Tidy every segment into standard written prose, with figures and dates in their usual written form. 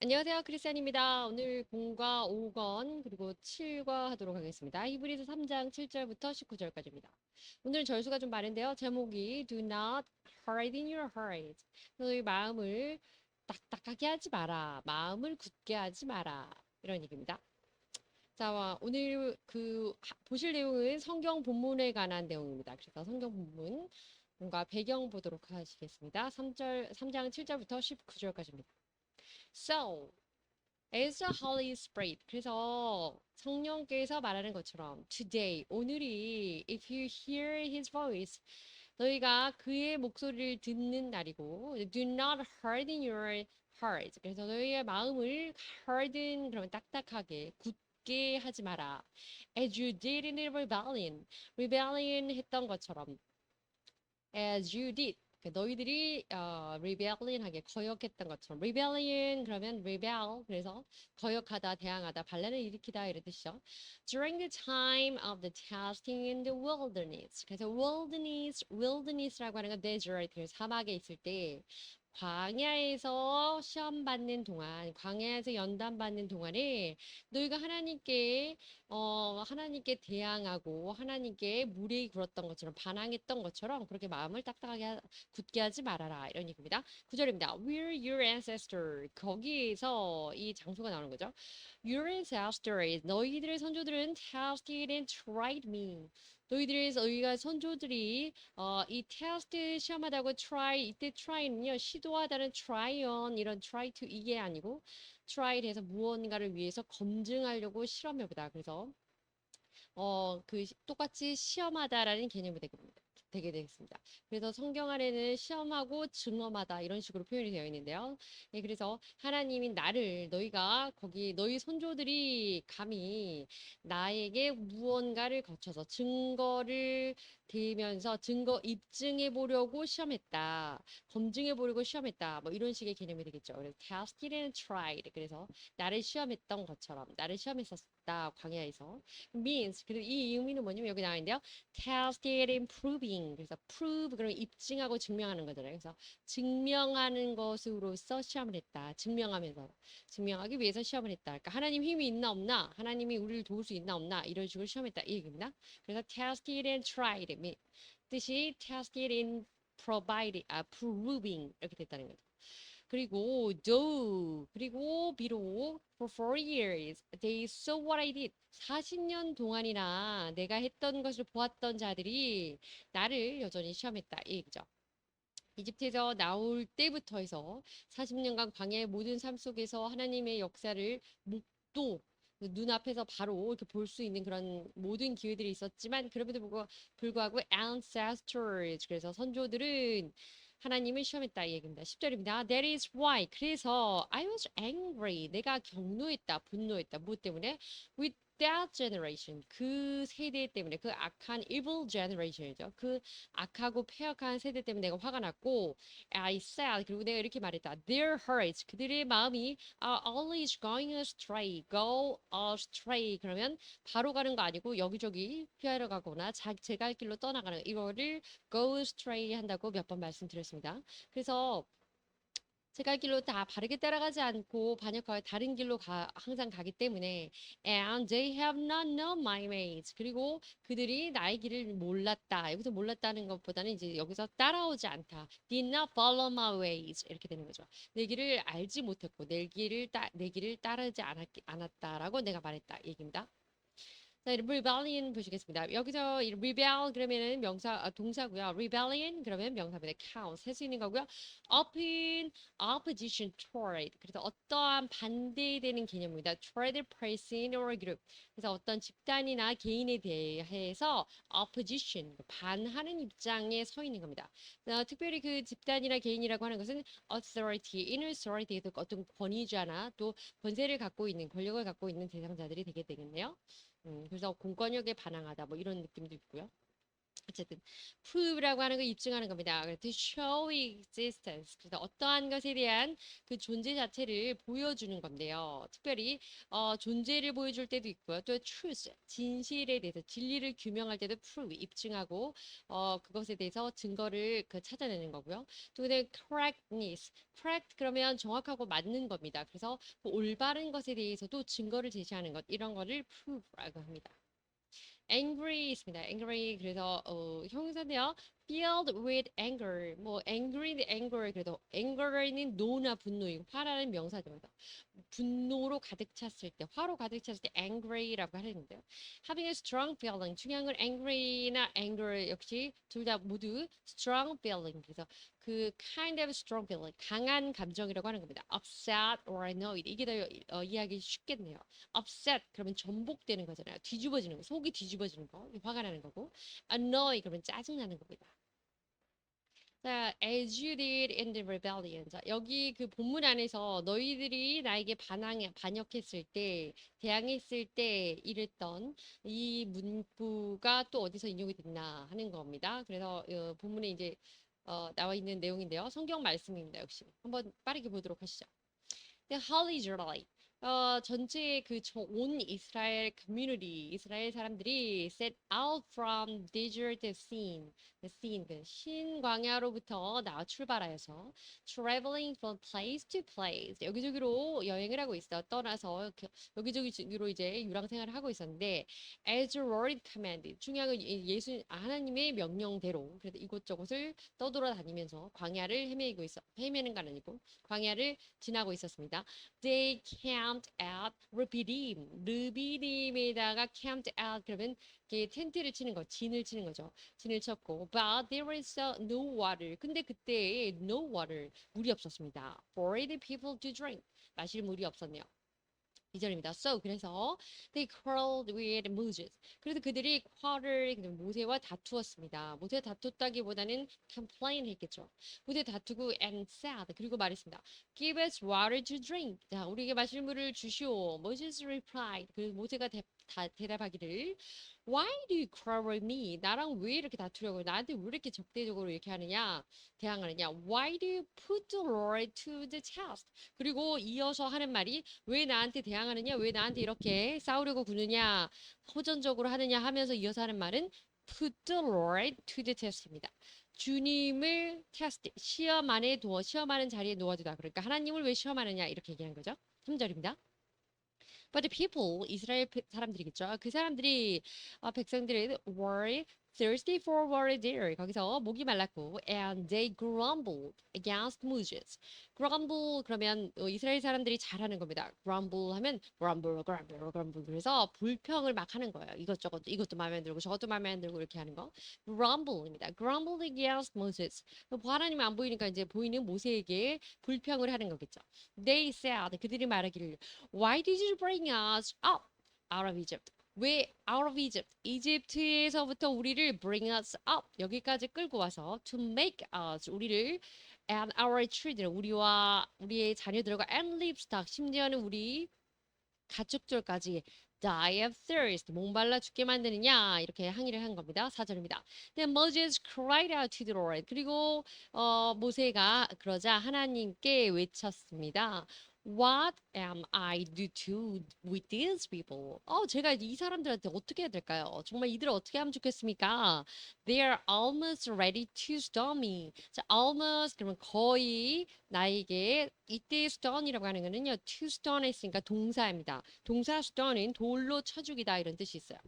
안녕하세요. 크리스찬입니다. 오늘 공과 5권 그리고 7과 하도록 하겠습니다. 히브리서 3장 7절부터 19절까지입니다. 오늘 절수가 좀 많은데요. 제목이 Do not harden your heart. 너희 마음을 딱딱하게 하지 마라. 마음을 굳게 하지 마라. 이런 얘기입니다. 자, 오늘 보실 내용은 성경 본문에 관한 내용입니다. 그래서 성경 본문 뭔가 배경 보도록 하시겠습니다. 3장 7절부터 19절까지입니다. So, As the Holy Spirit. 그래서 성령께서 말하는 것처럼 today, 오늘이 if you hear his voice, 너희가 그의 목소리를 듣는 날이고 do not harden your heart. 그래서 너희의 마음을 harden 그러면 딱딱하게 굳게 하지 마라. As you did in the rebellion. rebellion 했던 것처럼 as you did. 너희들이 rebellion하게 거역했던 것처럼 rebellion 그러면 rebel 그래서 거역하다 대항하다 반란을 일으키다 이런 뜻이죠. During the time of the testing in the wilderness. 그래서 wilderness라고 하는 건 desert 그래서 사막에 있을 때 광야에서 시험 받는 동안 광야에서 연단 받는 동안에 너희가 하나님께 대항하고 하나님께 무례히 굴었던 것처럼 반항했던 것처럼 그렇게 마음을 굳게 하지 말아라 이런 얘기입니다. 9절입니다. We're your ancestor. 거기에서 이 장소가 나오는 거죠. Your ancestors. 너희들의 선조들은 tested and tried me. 너희가 선조들이 이 테스트 시험하다고 try 이때 try는요 시도하다는 try on 이런 try to 이게 아니고 try 해서 무언가를 위해서 검증하려고 실험해보다. 그래서 똑같이 시험하다라는 개념이 되게 되겠습니다. 그래서 성경 안에는 시험하고 증험하다 이런 식으로 표현이 되어 있는데요. 예, 그래서 하나님이 너희 선조들이 감히 나에게 무언가를 거쳐서 증거를 대면서 증거 입증해 보려고 시험했다. 검증해 보려고 시험했다. 뭐 이런 식의 개념이 되겠죠. 그래서 tested and tried. 그래서 나를 시험했던 것처럼 나를 시험했었다. 광야에서. means 그리고 이 의미는 뭐냐면 여기 나와 있는데요. tested and proving 그래서 prove 그러면 입증하고 증명하는 거잖아요. 그래서 증명하는 것으로서 시험을 했다. 증명하기 위해서 시험을 했다. 그러니까 하나님 힘이 있나 없나, 하나님이 우리를 도울 수 있나 없나 이런 식으로 시험했다 이 얘기입니다. 그래서 tested and tried 뜻이 tested and proving 이렇게 됐다는 거죠. 그리고 비록 for 4 years they saw what I did 40년 동안이나 내가 했던 것을 보았던 자들이 나를 여전히 시험했다 이 얘기죠. 이집트에서 나올 때부터 해서 40년간 광야의 모든 삶 속에서 하나님의 역사를 목도 눈앞에서 바로 이렇게 볼 수 있는 그런 모든 기회들이 있었지만 그럼에도 불구하고 ancestors 그래서 선조들은 하나님을 시험했다 이 얘기입니다. 10절입니다. That is why 그래서 I was angry 내가 경노했다 분노했다 무엇 때문에 with that generation 그 세대 때문에 그 악한 evil generation이죠. 그 악하고 폐역한 세대 때문에 내가 화가 났고 I said 그리고 내가 이렇게 말했다. Their hearts 그들의 마음이 are always going go astray 그러면 바로 가는 거 아니고 여기저기 피하러 가거나 제 갈 길로 떠나가는 이거를 go astray 한다고 몇 번 말씀드렸습니다. 그래서 제 갈 길로 다 바르게 따라가지 않고 반역하여 다른 길로 항상 가기 때문에 and they have not known my ways 그리고 그들이 나의 길을 몰랐다. 여기서 몰랐다는 것보다는 이제 여기서 따라오지 않다. did not follow my ways 이렇게 되는 거죠. 내 길을 알지 못했고 내 길을 따르지 않았다라고 내가 말했다. 이 얘기입니다. 자, rebellion 보시겠습니다. 여기서 rebel 그러면은 동사고요. rebellion 그러면 명사입니다. count 할 수 있는 거고요. open opposition toward 그래서 어떠한 반대되는 개념입니다. toward person or group 그래서 어떤 집단이나 개인에 대해서 opposition 반하는 입장에 서 있는 겁니다. 특별히 그 집단이나 개인이라고 하는 것은 inner authority에서 어떤 권위자나 또 권력을 갖고 있는 대상자들이 되게 되겠네요. 그래서 공권력에 반항하다 뭐 이런 느낌도 있고요. 어쨌든 prove라고 하는 거 입증하는 겁니다. 그래서 to show existence. 그래서 어떠한 것에 대한 그 존재 자체를 보여주는 건데요. 특별히 존재를 보여줄 때도 있고요. 또 truth, 진실에 대해서 진리를 규명할 때도 prove, 입증하고 그것에 대해서 증거를 찾아내는 거고요. 또 그다음에 correctness, correct 그러면 정확하고 맞는 겁니다. 그래서 그 올바른 것에 대해서도 증거를 제시하는 것 이런 거를 prove라고 합니다. angry 있습니다. angry 그래서 형용사인데요. filled with anger. 뭐 angry, anger 그래도 anger는 노나 분노이고 화라는 명사죠. 그래서 분노로 가득 찼을 때, 화로 가득 찼을 때 angry라고 하는데요. having a strong feeling. 중요한 건 angry나 anger 역시 둘 다 모두 strong feeling. 그래서 그 kind of strong feeling, 강한 감정이라고 하는 겁니다. upset or annoyed. 이게 더 이해하기 쉽겠네요. upset 그러면 전복되는 거잖아요. 뒤집어지는 거, 속이 뒤집어지는 거, 화가 나는 거고. annoy 그러면 짜증 나는 겁니다. 자, as you did in the rebellion. 자, 여기 그 본문 안에서 너희들이 나에게 반역했을 때, 대항했을 때 이랬던 이 문구가 또 어디서 인용이 됐나 하는 겁니다. 그래서 본문에 이제 나와 있는 내용인데요. 성경 말씀입니다. 역시 한번 빠르게 보도록 하시죠. The Holy Israelite. 전체 온 이스라엘 커뮤니티, 이스라엘 사람들이 set out from desert scene, the scene, 그 신광야로부터 나와 출발하여서 traveling from place to place, 여기저기로 여행을 하고 있어. 떠나서 여기저기로 이제 유랑 생활을 하고 있었는데, as the Lord commanded, 중요한 건 하나님의 명령대로, 그래서 이곳저곳을 떠돌아다니면서 광야를 헤매는 건 아니고, 광야를 지나고 있었습니다. They camped at 르비딤. 르비딤에다가 camped out 그러면 텐트를 치는 거, 진을 치는 거죠. 진을 쳤고, but there is no water. 근데 그때 no water, 물이 없었습니다. For the people to drink. 마실 물이 없었네요. 2절입니다. So 그래서 they quarreled with Moses. 그래서 그들이 모세와 다투었습니다. 모세와 다투었다기보다는 complain 했겠죠. 모세 다투고 and said 그리고 말했습니다. Give us water to drink. 자, 우리에게 마실 물을 주시오. Moses replied. 그 모세가 대답하기를 Why do you quarrel with me? 나랑 왜 이렇게 다투려고 나한테 왜 이렇게 적대적으로 이렇게 하느냐? 대항하느냐? Why do you put the Lord to the test? 그리고 이어서 하는 말이 왜 나한테 대항하느냐? 왜 나한테 이렇게 싸우려고 구느냐? 호전적으로 하느냐 하면서 이어서 하는 말은 put the Lord to the test입니다. 주님을 테스트, 시험하는 자리에 놓아두다. 그러니까 하나님을 왜 시험하느냐? 이렇게 얘기한 거죠. 3절입니다. But the people, 이스라엘 사람들이겠죠. 그 사람들이 백성들이 were thirsty for water there. 거기서 목이 말랐고 and they grumbled against Moses. grumble 그러면 이스라엘 사람들이 잘하는 겁니다. grumble 하면 grumble 그래서 불평을 막 하는 거예요. 이것도 마음에 안 들고 저것도 마음에 안 들고 이렇게 하는 거. grumble입니다. grumble against Moses. 하나님이 안 보이니까 이제 보이는 모세에게 불평을 하는 거겠죠. They said 그들이 말하기를 Why did you bring us up out of Egypt? 왜 out of Egypt? 이집트에서부터 우리를 bring us up 여기까지 끌고 와서 to make us 우리를 and our children 우리와 우리의 자녀들과 and livestock 심지어는 우리 가축들까지 die of thirst 목말라 죽게 만드느냐 이렇게 항의를 한 겁니다. 4절입니다. Then Moses cried out to the Lord. 그리고 모세가 그러자 하나님께 외쳤습니다. What am I to with these people? 제가 이 사람들한테 어떻게 해야 될까요? 정말 이들을 어떻게 하면 좋겠습니까? They are almost ready to stone me. 자, almost 그러면 거의 나에게 이때 stone이라고 하는 거는요. to stone 했으니까 동사입니다. 동사 stone은 돌로 쳐 죽이다 이런 뜻이 있어요.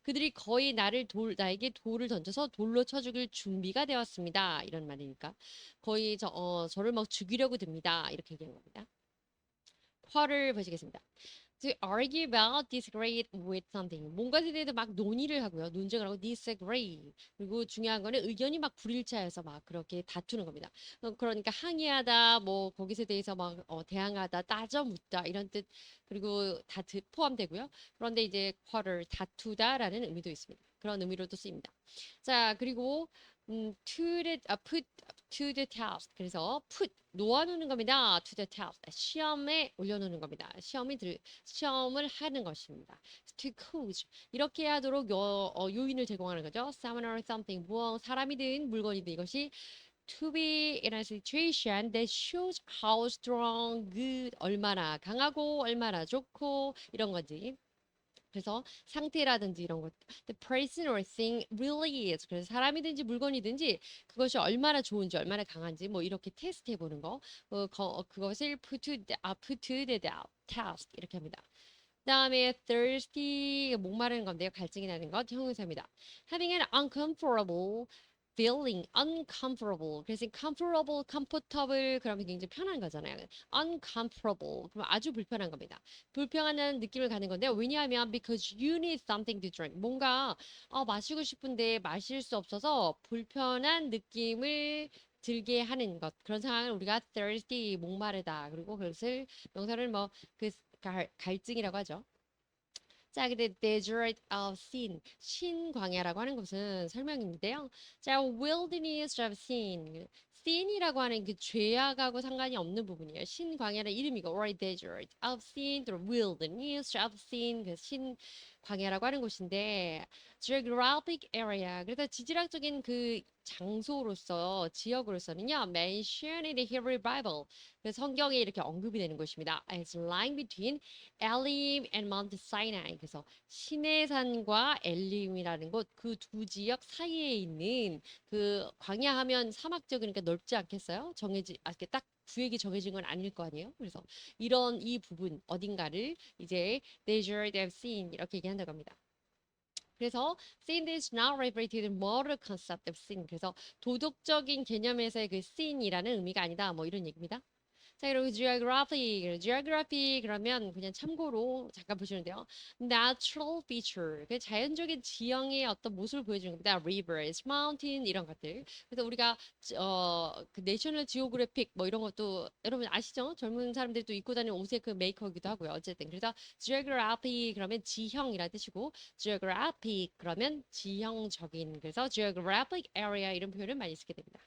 그들이 거의 나에게 돌을 던져서 돌로 쳐 죽일 준비가 되었습니다. 이런 말이니까 거의 저를 막 죽이려고 듭니다. 이렇게 얘기하는 겁니다. 쿼를 보시겠습니다. To argue about, disagree with something. 뭔가에 대해서 막 논의를 하고요. 논쟁을 하고 disagree. 그리고 중요한 거는 의견이 막 불일치해서 막 그렇게 다투는 겁니다. 그러니까 항의하다, 뭐 거기서 대해서 막 대항하다, 따져 묻다 이런 뜻 그리고 다 포함되고요. 그런데 이제 quarrel 다투다라는 의미도 있습니다. 그런 의미로도 쓰입니다. 자, 그리고 put to the test. 그래서 put 놓아놓는 겁니다. to the test. 시험에 올려놓는 겁니다. 시험을 하는 것입니다. to cause 이렇게 하도록 요인을 제공하는 거죠. someone or something 무언 사람이든 물건이든 이것이 to be in a situation that shows how strong, good 얼마나 강하고 얼마나 좋고 이런 건지. 그래서 상태라든지 이런 것, the person or thing really is. 그래서 사람이든지 물건이든지 그것이 얼마나 좋은지, 얼마나 강한지 뭐 이렇게 테스트 해보는 거, 그것을 put to the test 이렇게 합니다. 그다음에 thirsty 목마르는 건데요. 갈증이 나는 것 형용사입니다. having an uncomfortable feeling uncomfortable. 그래서 comfortable, comfortable 그러면 굉장히 편한 거잖아요. uncomfortable 그럼 아주 불편한 겁니다. 불편한 느낌을 가는 건데 왜냐하면 because you need something to drink. 뭔가 마시고 싶은데 마실 수 없어서 불편한 느낌을 들게 하는 것. 그런 상황을 우리가 thirsty 목마르다. 그리고 그것을 명사를 뭐그 갈증이라고 하죠. 자, 근데 desert of sin, 신광야라고 하는 것은 설명인데요. 자, wilderness of sin, sin이라고 하는 그 죄악하고 상관이 없는 부분이에요. 신광야는 이름이고, or desert of sin, 또 wilderness of sin, 그 신광야라고 하는 곳인데, geographic area, 그래서 지질학적인 그 장소로서, 지역으로서는요, mentioned in the Hebrew Bible, 그 성경에 이렇게 언급이 되는 곳입니다. As lying between 엘림 and Mount Sinai. 그래서 시내산과 엘림이라는 곳 그 두 지역 사이에 있는 그 광야하면 사막적 그러니까 넓지 않겠어요? 이렇게 딱 구역이 정해진 건 아닐 거 아니에요? 그래서 이런 이 부분 어딘가를 이제 desert of sin 이렇게 얘기한다고 합니다. 그래서 sin is not referred to the moral concept of sin. 그래서 도덕적인 개념에서의 그 sin이라는 의미가 아니다. 뭐 이런 얘기입니다. 자, 그리고 geography 그러면 그냥 참고로 잠깐 보시면 돼요. natural feature, 그 자연적인 지형의 어떤 모습을 보여주는 겁니다. rivers, mountain 이런 것들. 그래서 우리가 그 내셔널 지오그래픽 뭐 이런 것도 여러분 아시죠? 젊은 사람들도 입고 다니는 옷의 그 메이커이기도 하고요. 어쨌든 그래서 geography 그러면 지형이라는 뜻이고 geographic 그러면 지형적인 그래서 geographic area 이런 표현을 많이 쓰게 됩니다.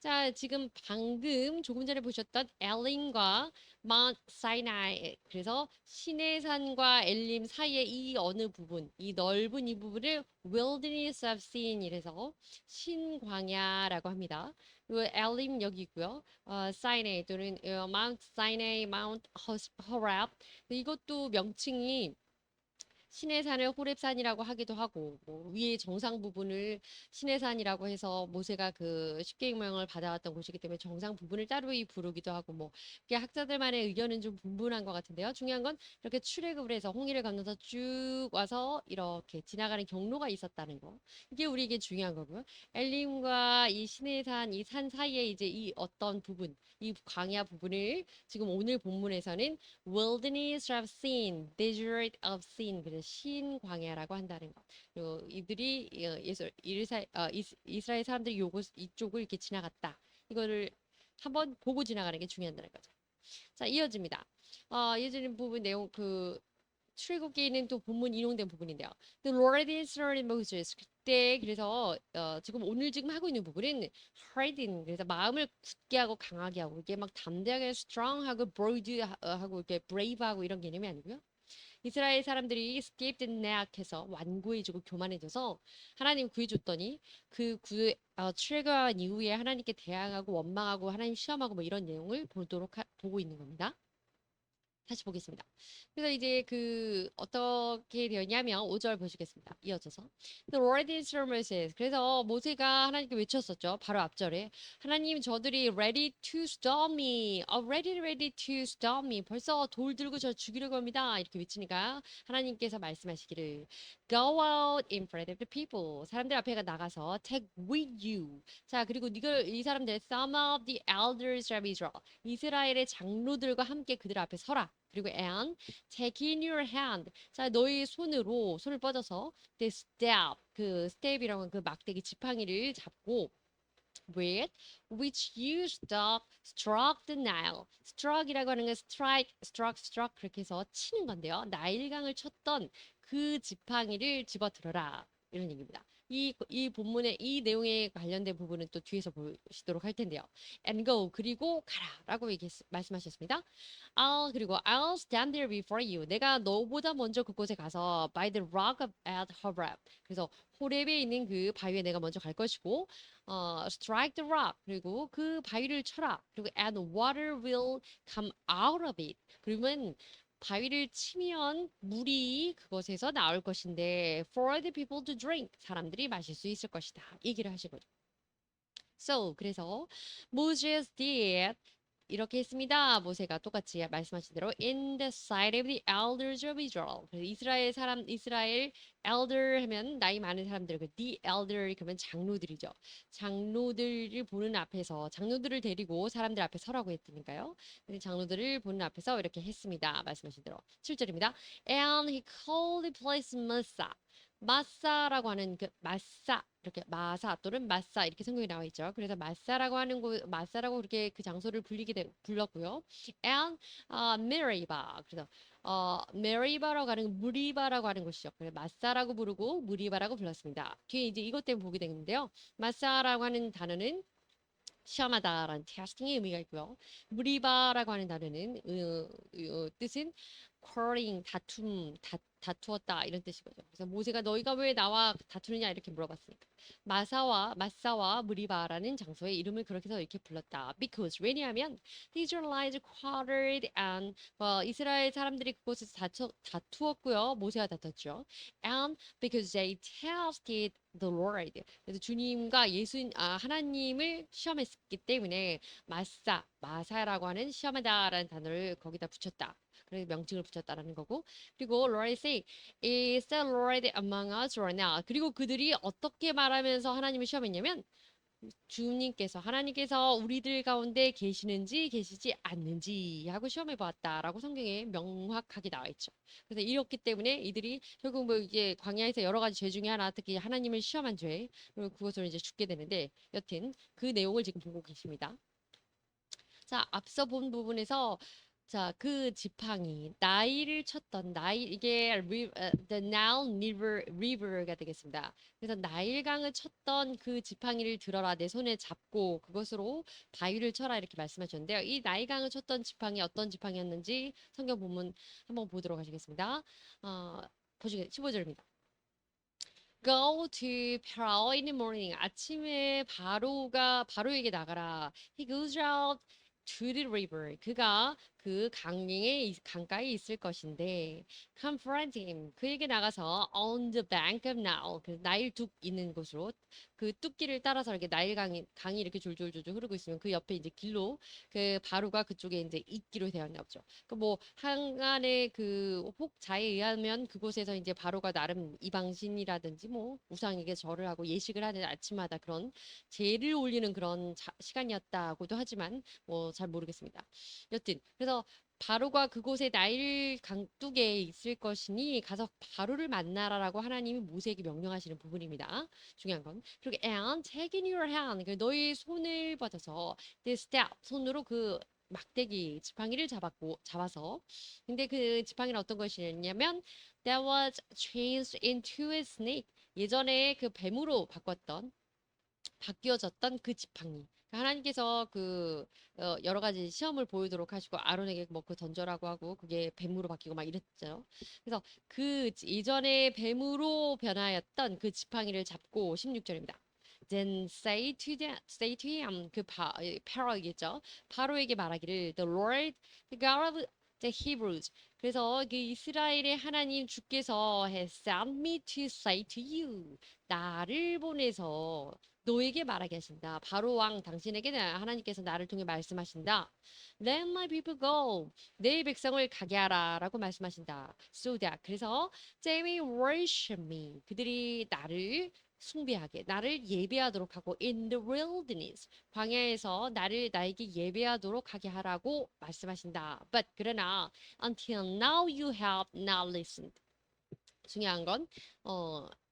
자, 지금 방금 조금 전에 보셨던 엘림과 마운트 사이나이 그래서 시내산과 엘림 사이의 이 어느 부분, 이 넓은 이 부분을 wilderness of sin 이래서 신광야라고 합니다. 그 엘림 여기 있고요. 사이나이 또는 마운트 사이나이, 마운트 호랍 이것도 명칭이 시내산을 호렙산이라고 하기도 하고 뭐 위에 정상 부분을 시내산이라고 해서 모세가 그 십계명을 받아왔던 곳이기 때문에 정상 부분을 따로 부르기도 하고 뭐 그게 학자들만의 의견은 좀 분분한 것 같은데요. 중요한 건 이렇게 출애굽을 해서 홍해를 건너서 쭉 와서 이렇게 지나가는 경로가 있었다는 거. 이게 우리에게 중요한 거고요. 엘림과 이 시내산 이 산 사이에 이제 이 어떤 부분, 이 광야 부분을 지금 오늘 본문에서는 wilderness of sin, desert of sin, 그래서 신광야라고 한다는 것. 그리고 이들이 이스라엘 사람들이 이쪽을 이렇게 지나갔다. 이거를 한번 보고 지나가는 게 중요하다는 거죠. 자, 이어집니다. 이어지는 부분 내용 출애굽기에는 또 본문 인용된 부분인데요. The Lord Israel Moses 그때 그래서 지금 오늘 지금 하고 있는 부분은 harden 그래서 마음을 굳게 하고 강하게 하고 이게 막 담대하게 strong하고 bold 하고 이렇게 brave하고 이런 개념이 아니고요. 이스라엘 사람들이 escaped 내악해서 완고해지고 교만해져서 하나님 구해줬더니 출애굽한 이후에 하나님께 대항하고 원망하고 하나님 시험하고 뭐 이런 내용을 보고 있는 겁니다. 다시 보겠습니다. 그래서 이제 어떻게 되었냐면 5절 보시겠습니다. 이어져서 The Lord answered Moses. 그래서 모세가 하나님께 외쳤었죠. 바로 앞절에 하나님 저들이 ready to stone me. ready to stone me. 벌써 돌 들고 저 죽이려고 합니다. 이렇게 외치니까 하나님께서 말씀하시기를 Go out in front of the people. 사람들 앞에 나가서 take with you. 자, 그리고 이 사람들 some of the elders of Israel. 이스라엘의 장로들과 함께 그들 앞에 서라. 그리고 and take in your hand. 자, 너희 손을 뻗어서 the staff, 그 staff이라고 하는 그 막대기 지팡이를 잡고 with which you struck the Nile. struck이라고 하는 건 struck 그렇게 해서 치는 건데요. 나일강을 쳤던 그 지팡이를 집어들어라. 이런 얘기입니다. 이 본문의 이 내용에 관련된 부분은 또 뒤에서 보시도록 할 텐데요. And go 그리고 가라라고 말씀하셨습니다. 그리고 I'll stand there before you. 내가 너보다 먼저 그곳에 가서 by the rock at Horeb. 그래서 호렙에 있는 그 바위에 내가 먼저 갈 것이고 strike the rock. 그리고 그 바위를 쳐라. 그리고 and water will come out of it. 그러면 바위를 치면 물이 그것에서 나올 것인데 for the people to drink. 사람들이 마실 수 있을 것이다. 얘기를 하신 거죠. So 그래서 Moses did 이렇게 했습니다. 모세가 똑같이 말씀하신 대로 in the sight of the elders of Israel. 그래서 이스라엘 elder 하면 나이 많은 사람들, 그 the elder 그러면 장로들이죠. 장로들을 보는 앞에서 장로들을 데리고 사람들 앞에 서라고 했으니까요. 근데 장로들을 보는 앞에서 이렇게 했습니다. 말씀하신 대로 7절입니다. And he called the place Massa. 마사라고 하는 그 마사 이렇게 마사 또는 마사 이렇게 성경에 나와 있죠. 그래서 마사라고 하는 곳 마사라고 그렇게 그 장소를 불렀고요. And 메리바 그래서 메리바라고 하는 무리바라고 하는 곳이죠. 그래서 마사라고 부르고 무리바라고 불렀습니다. 뒤에 이제 이것 때문에 보게 되는데요. 마사라고 하는 단어는 시험하다라는 테스팅의 의미가 있고요. 무리바라고 하는 단어는 뜻은 quarreling, 다투었다 이런 뜻이거든요. 그래서 모세가 너희가 왜 나와 다투느냐 이렇게 물어봤으니까 마사와 무리바라는 장소의 이름을 그렇게 해서 이렇게 불렀다. Because 왜냐하면 the Israelites quarreled and 이스라엘 사람들이 그곳에서 다투었고요. 모세가 다퉜죠. And because they tested the Lord. 그래서 주님과 하나님을 시험했기 때문에 마사라고 하는 시험하다라는 단어를 거기다 붙였다. 그래서 명칭을 붙였다라는 거고. 그리고 Lord say, is the Lord among us or not? 그리고 그들이 어떻게 말하면서 하나님을 시험했냐면 하나님께서 우리들 가운데 계시는지 계시지 않는지 하고 시험해 보았다라고 성경에 명확하게 나와 있죠. 그래서 이렇기 때문에 이들이 결국 뭐 이제 광야에서 여러 가지 죄 중에 하나 특히 하나님을 시험한 죄 그리고 그것으로 이제 죽게 되는데 여튼 그 내용을 지금 보고 계십니다. 자, 앞서 본 부분에서 자, 그 지팡이 나일을 쳤던 이게 the Nile River가 되겠습니다. 그래서 나일강을 쳤던 그 지팡이를 들어라 내 손에 잡고 그것으로 바위를 쳐라 이렇게 말씀하셨는데요. 이 나일강을 쳤던 지팡이 어떤 지팡이였는지 성경 본문 한번 보도록 하시겠습니다. 15절입니다. Go to Pharaoh in the morning. 아침에 바로에게 나가라. He goes out to the river. 그가 그 강가에 있을 것인데 confront him. 그에게 나가서 on the bank of Nile. 그 나일 뚝 있는 곳으로 그 뚝길을 따라서 이렇게 강이 이렇게 졸졸졸 흐르고 있으면 그 옆에 이제 길로 그 바로가 그쪽에 이제 있기로 되었나 보죠. 그 뭐 한간의 그 혹자에 의하면 그곳에서 이제 바로가 나름 이방신이라든지 뭐 우상에게 절을 하고 예식을 하는 아침마다 그런 제를 올리는 그런 시간이었다고도 하지만 뭐 잘 모르겠습니다. 여튼 그래서 바로가 그곳에 나일 강둑에 있을 것이니 가서 바로를 만나라라고 하나님이 모세에게 명령하시는 부분입니다. 중요한 건 그리고 and take in your hand 너의 손을 뻗어서 the staff 손으로 그 막대기 지팡이를 잡아서 근데 그 지팡이는 어떤 것이냐면 that was changed into a snake 예전에 그 뱀으로 바뀌어졌던 그 지팡이. 하나님께서 여러 가지 시험을 보이도록 하시고 아론에게 뭐 그 던져라고 하고 그게 뱀으로 바뀌고 막 이랬죠. 그래서 그 이전에 뱀으로 변하였던 그 지팡이를 잡고 16절입니다. Then say to him 파로이겠죠. 파로에게 말하기를 the Lord, the God of the Hebrews. 그래서 그 이스라엘의 하나님 주께서 has sent me to say to you. 나를 보내서 너에게 말하게 하신다. 바로 왕 당신에게 하나님께서 나를 통해 말씀하신다. Let my people go. 내 백성을 가게 하라라고 말씀하신다. So that 그래서 they may worship me. 그들이 나를 숭배하게 나를 예배하도록 하고 in the wilderness 광야에서 나에게 예배하도록 하게 하라고 말씀하신다. But 그러나 until now you have not listened. 중요한 건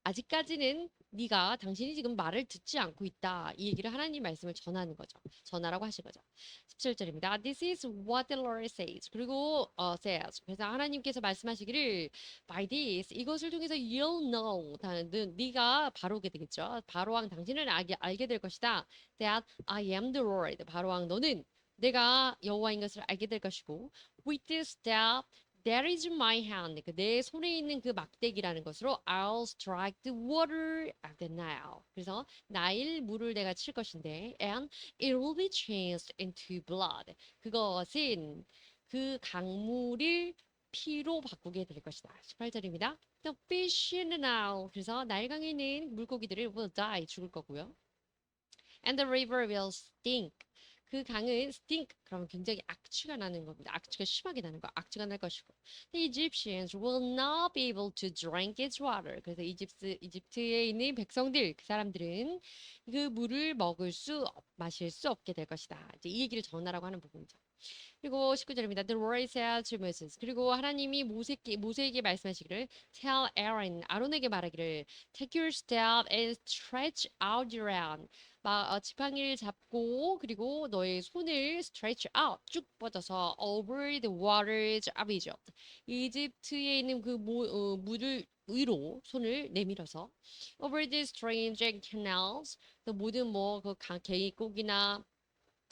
아직까지는 네가 당신이 지금 말을 듣지 않고 있다. 이 얘기를 하나님 말씀을 전하는 거죠. 전하라고 하신 거죠. 17절입니다. This is what the Lord says. 그리고 says. 그래서 하나님께서 말씀하시기를 by this 이것을 통해서 you'll know. 네가 바로게 되겠죠. 바로왕 당신은 알게 될 것이다. That I am the Lord. 바로왕 너는 내가 여호와인 것을 알게 될 것이고 with this staff that is my hand. 내 손에 있는 그 막대기라는 것으로 I'll strike the water of the Nile. 그래서 나일 물을 내가 칠 것인데 and it will be changed into blood. 그것은 그 강물을 피로 바꾸게 될 것이다. 18절입니다. The fish in the Nile. 그래서 나일강에 있는 물고기들을 will die 죽을 거고요. And the river will stink. 그 강은 stink 그러면 굉장히 악취가 나는 겁니다. 악취가 심하게 나는 거. 악취가 날 것이고. The Egyptians will not be able to drink its water. 그래서 이집트에 있는 백성들 그 사람들은 그 물을 마실 수 없게 될 것이다. 이제 이 얘기를 전하라고 하는 부분이죠. 그리고 19절입니다. The Lord said to Moses. 그리고 하나님이 모세에게 말씀하시기를 Tell Aaron, 아론에게 말하기를 Take your staff and stretch out your hand. 지팡이를 잡고 그리고 너의 손을 stretch out 쭉 뻗어서 over the waters of Egypt. 이집트에 있는 그 물을 위로 손을 내밀어서 over the streams and canals. 또 모든 뭐그 계곡이나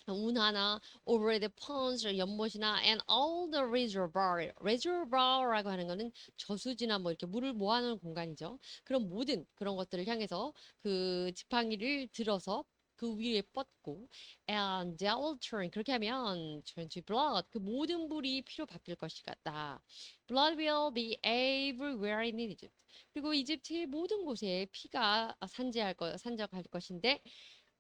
운하나 over the ponds 연못이나 and all the reservoir라고 하는 거는 저수지나 뭐 이렇게 물을 모아놓은 공간이죠. 그런 모든 그런 것들을 향해서 그 지팡이를 들어서 그 위에 뻗고 and they will turn 그렇게 하면 turn to blood 그 모든 불이 피로 바뀔 것이다. Blood will be everywhere in Egypt. 그리고 이집트의 모든 곳에 피가 산적할 것인데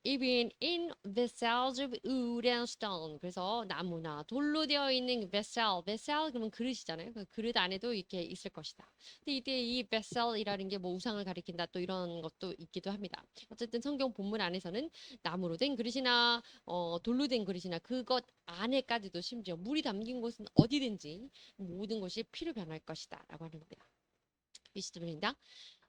even in vessels of wood and stone. 그래서 나무나 돌로 되어 있는 vessel 그러면 그릇이잖아요. 그 그릇 안에도 이렇게 있을 것이다. 근데 이때 이 vessel이라는 게 뭐 우상을 가리킨다 또 이런 것도 있기도 합니다. 어쨌든 성경 본문 안에서는 나무로 된 그릇이나 돌로 된 그릇이나 그것 안에까지도 심지어 물이 담긴 곳은 어디든지 모든 것이 피로 변할 것이다라고 하는 겁니다. 이시입니다.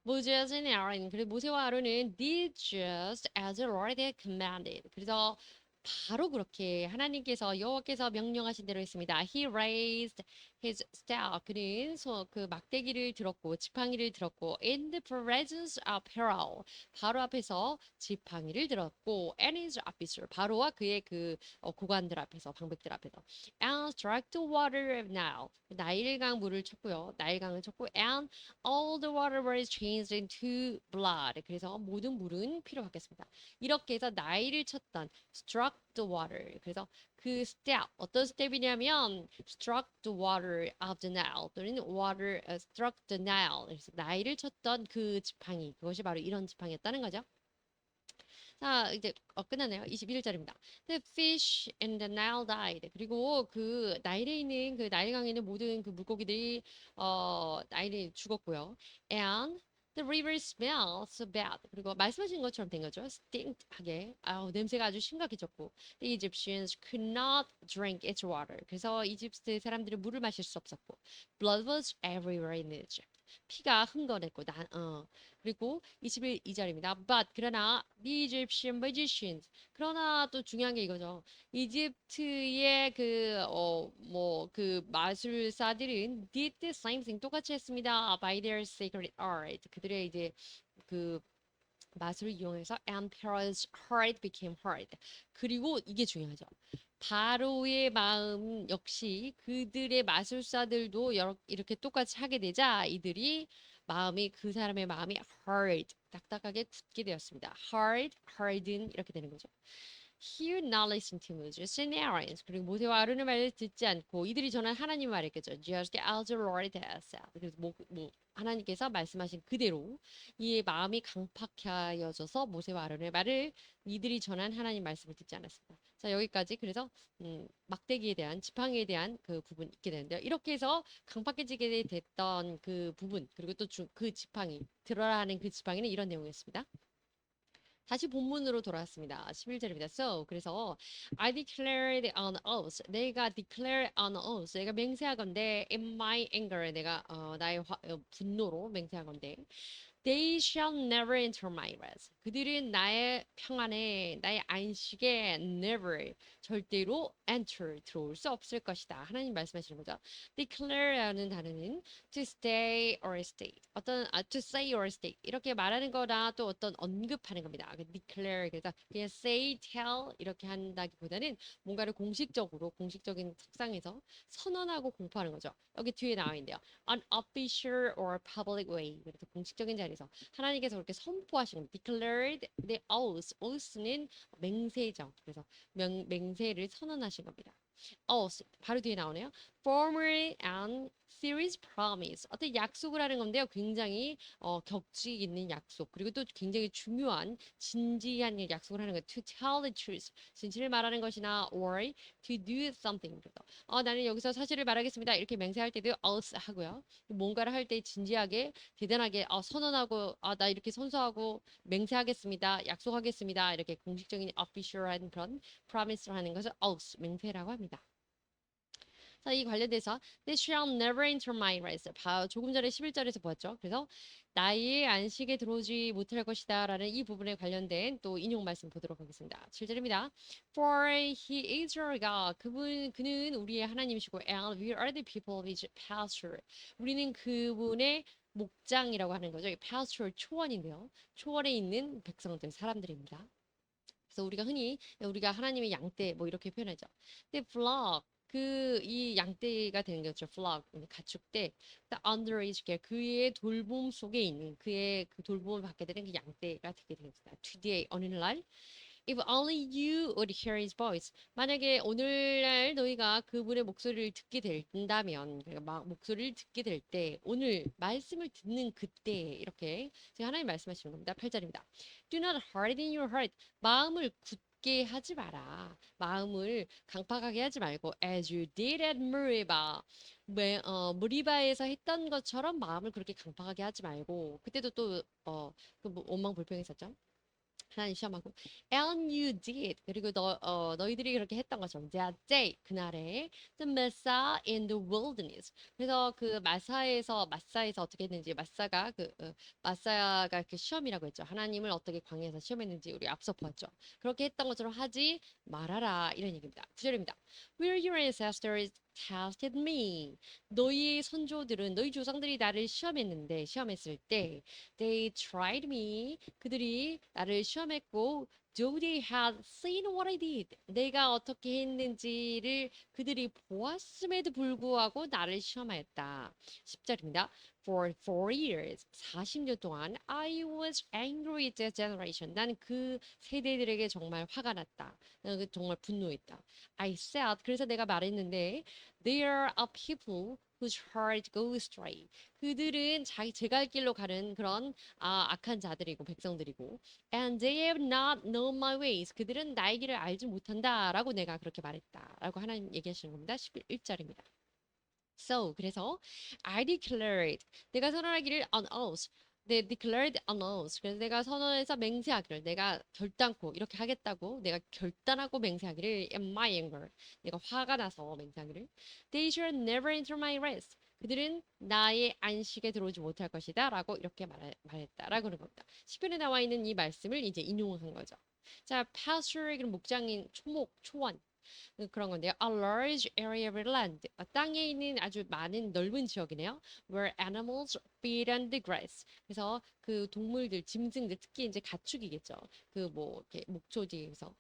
Moses and Aaron. 그리고 모세와 아론은 did just as the Lord had commanded. 그래서 바로 그렇게 하나님께서 여호와께서 명령하신 대로 했습니다. He raised his staff. 그는 그 막대기를 들었고 지팡이를 들었고 in the presence of Pharaoh. 바로 앞에서 지팡이를 들었고 and his officer. 바로와 그의 그 고관들 앞에서 방백들 앞에서 and struck the water of Nile. 나일강 물을 쳤고요. 나일강을 쳤고 and all the water was changed into blood. 그래서 모든 물은 피로 바뀌었습니다. 이렇게 해서 나일을 쳤던 struck the water. 그래서 그 step 어떤 스텝이냐면 struck the water of the Nile 또는 struck the Nile. 그래서 나일을 쳤던 그 지팡이 그것이 바로 이런 지팡이였다는 거죠. 자, 이제 끝났네요. 21절입니다. The fish in the Nile died. 그리고 그 나일에 있는 그 나일강에 있는 모든 그 물고기들이 나일에 죽었고요. And the river smells so bad. 그리고 말씀하신 것처럼 된 거죠. stink하게. 냄새가 아주 심각해졌고. The Egyptians could not drink its water. 그래서 이집트 사람들은 물을 마실 수 없었고. Blood was everywhere in Egypt. 피가 흥건했고 그리고 22절입니다. But 그러나 the Egyptian magicians 그러나 또 중요한 게 이거죠. 이집트의 그 마술사들은 did the same thing 똑같이 했습니다. By their sacred art 그들의 이제 그 마술을 이용해서 Emperor's heart became hard. 그리고 이게 중요하죠. 바로의 마음 역시 그들의 마술사들도 이렇게 똑같이 하게 되자 이들이 그 사람의 마음이 hard, 딱딱하게 굳게 되었습니다. hard, harden 이렇게 되는 거죠. He would not listen to Moses and Aaron. 그리고 모세와 아론의 말을 듣지 않고 이들이 전한 하나님 말했겠죠. Just as the Lord has said. 그래서 하나님께서 말씀하신 그대로 이의 마음이 강팍하여져서 모세와 아론의 말을 이들이 전한 하나님 말씀을 듣지 않았습니다. 자 여기까지 그래서 막대기에 대한 지팡이에 대한 그 부분 있게 되는데요. 이렇게 해서 강팍해지게 됐던 그 부분 그리고 또 그 지팡이 들어라 하는 그 지팡이는 이런 내용이었습니다. 다시 본문으로 돌아왔습니다. 11절입니다. So, 그래서 I declared on oath. 내가 declare on oath. 내가 맹세하건대 in my anger. 내가 나의 분노로 맹세하건대 They shall never enter my rest. 그들은 나의 평안에, 나의 안식에 never, 절대로 enter, 들어올 수 없을 것이다. 하나님 말씀하시는 거죠. declare라는 단어는 to stay or stay. to say or stay. 이렇게 말하는 거나 또 어떤 언급하는 겁니다. declare, 그래서 그냥 say, tell 이렇게 한다기보다는 뭔가를 공식적인 석상에서 선언하고 공포하는 거죠. 여기 뒤에 나와 있는데요. An official or public way. 그래서 공식적인 자리에서 하나님께서 그렇게 선포하신 겁니다. declared the oath. oath는 맹세죠. 그래서 맹세를 선언하신 겁니다. 바로 뒤에 나오네요. Formal and serious promise. 어떤 약속을 하는 건데요. 굉장히 격식 있는 약속. 그리고 또 굉장히 중요한 진지한 약속을 하는 거예요. To tell the truth. 진실을 말하는 것이나 or to do something. 그래서 나는 여기서 사실을 말하겠습니다. 이렇게 맹세할 때도 oath 하고요. 뭔가를 할 때 진지하게 대단하게 선언하고 나 이렇게 선서하고 맹세하겠습니다. 약속하겠습니다. 이렇게 공식적인 official한 그런 promise를 하는 것을 oath 맹세라고 합니다. 자, 이 관련돼서 They shall never enter my rest. 조금 전에 11절에서 보았죠. 그래서 나의 안식에 들어오지 못할 것이다 라는 이 부분에 관련된 또 인용 말씀 보도록 하겠습니다. 7절입니다. For he is our God. 그는 우리의 하나님이시고 and we are the people of his pasture. 우리는 그분의 목장이라고 하는 거죠. pasture 초원인데요. 초원에 있는 백성들, 사람들입니다. 그래서 우리가 하나님의 양떼 뭐 이렇게 표현하죠. 근데 flock 이 양떼가 되는 거죠. flock 가축대. under his care 그의 돌봄 속에 있는 그의 그 돌봄을 받게 되는 그 양떼가 되게 됩니다. today 어느 날 If only you would hear his voice. 만약에 오늘날 너희가 그분의 목소리를 듣게 된다면, 그러니까 막 목소리를 듣게 될 때, 오늘 말씀을 듣는 그때 이렇게 제가 하나님 말씀하시는 겁니다. 8절입니다. Do not harden your heart. 마음을 굳게 하지 마라. 마음을 강팍하게 하지 말고 as you did at Meribah. 무리바에서 했던 것처럼 마음을 그렇게 강팍하게 하지 말고 그때도 또 원망불평했었죠. 하나님 시험하고 and you did 그리고 너희들이 그렇게 했던 것처럼 that day 그날에 the Massa in the wilderness 그래서 그 마사에서 어떻게 했는지 마사가 그 시험이라고 했죠. 하나님을 어떻게 광야에서 시험했는지 우리 앞서 보았죠. 그렇게 했던 것처럼 하지 말아라 이런 얘기입니다. 9절입니다. Where your ancestors tested me 너희 조상들이 나를 시험했을 때 they tried me 그들이 나를 시험했고 though they had seen what I did 내가 어떻게 했는지를 그들이 보았음에도 불구하고 나를 시험하였다. 10절입니다. For 4 years 40년 동안 I was angry at that generation 난 그 세대들에게 정말 화가 났다. 정말 분노했다. I said 그래서 내가 말했는데 they are a people whose heart goes astray 그들은 제 갈 길로 가는 그런 악한 자들이고 백성들이고 and they have not known my ways 그들은 나의 길을 알지 못한다라고 내가 그렇게 말했다라고 하나님 얘기하시는 겁니다. 11절입니다. So 그래서 I declared 내가 선언하기를 on oath declared on oath 그래서 내가 선언해서 맹세하기를 내가 결단코 이렇게 하겠다고 내가 결단하고 맹세하기를 in my anger 내가 화가 나서 맹세하기를 they shall never enter my rest 그들은 나의 안식에 들어오지 못할 것이다 라고 이렇게 말했다라고 그런 겁니다. 시편에 나와 있는 이 말씀을 이제 인용한 거죠. 자, pasture 목장인 초원 그런 건데요. A large area of land. 땅에 있는 아주 많은 넓은 지역이네요. Where animals feed on the grass. 그래서 그 동물들, 짐승들, 특히 이제 가축이겠죠. 이렇게 목초지에서